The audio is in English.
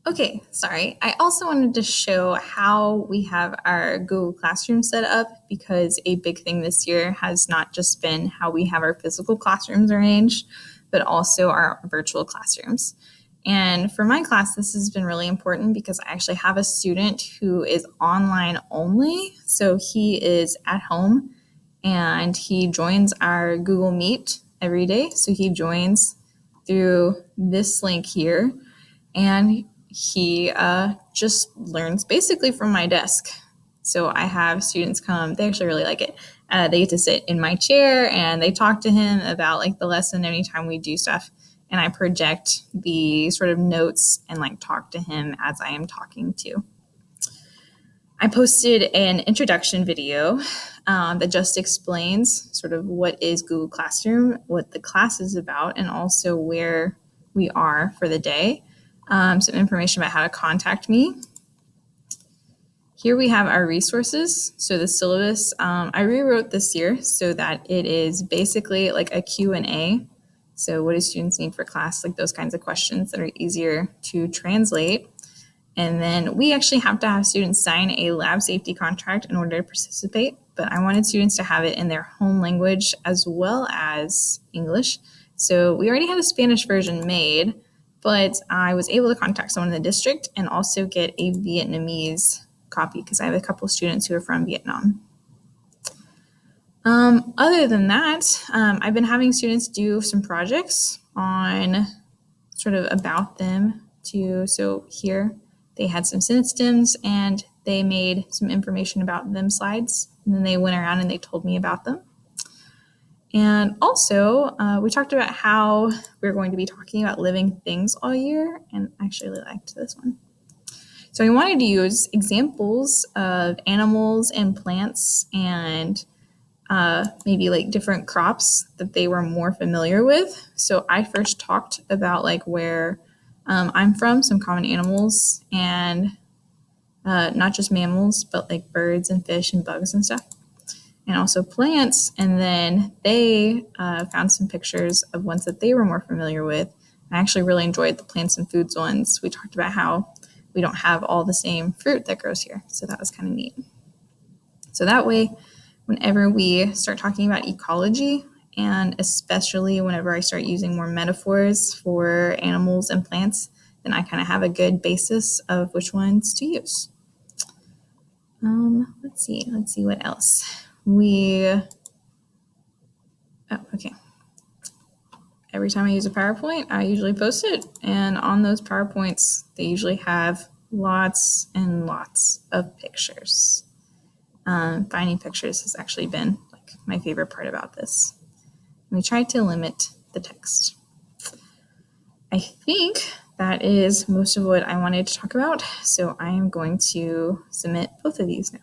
Okay, sorry. I also wanted to show how we have our Google Classroom set up because a big thing this year has not just been how we have our physical classrooms arranged, but also our virtual classrooms. And for my class, this has been really important because I actually have a student who is online only. So he is at home and he joins our Google Meet every day. So he joins through this link here and he just learns basically from my desk. So I have students come, they actually really like it. They get to sit in my chair and they talk to him about like the lesson anytime we do stuff. And I project the sort of notes and like talk to him as I am talking to. I posted an introduction video that just explains sort of what is Google Classroom, what the class is about, and also where we are for the day. Some information about how to contact me. Here we have our resources. So the syllabus, I rewrote this year so that it is basically like a Q&A. So what do students need for class? Like those kinds of questions that are easier to translate. And then we actually have to have students sign a lab safety contract in order to participate. But I wanted students to have it in their home language as well as English. So we already had a Spanish version made, but I was able to contact someone in the district and also get a Vietnamese copy because I have a couple of students who are from Vietnam. Other than that, I've been having students do some projects on sort of about them too. So here they had some sentence stems and they made some information about them slides, and then they went around and they told me about them. And also, we talked about how we're going to be talking about living things all year, and I actually really liked this one. So I wanted to use examples of animals and plants and maybe like different crops that they were more familiar with. So I first talked about like where I'm from, some common animals, and not just mammals, but like birds and fish and bugs and stuff. And also plants, and then they found some pictures of ones that they were more familiar with. I actually really enjoyed the plants and foods ones. We talked about how we don't have all the same fruit that grows here, so that was kind of neat. So that way, whenever we start talking about ecology, and especially whenever I start using more metaphors for animals and plants, then I kind of have a good basis of which ones to use. Let's see what else. Okay. Every time I use a PowerPoint, I usually post it. And on those PowerPoints, they usually have lots and lots of pictures. Finding pictures has actually been like my favorite part about this. We tried to limit the text. I think that is most of what I wanted to talk about. So I am going to submit both of these now.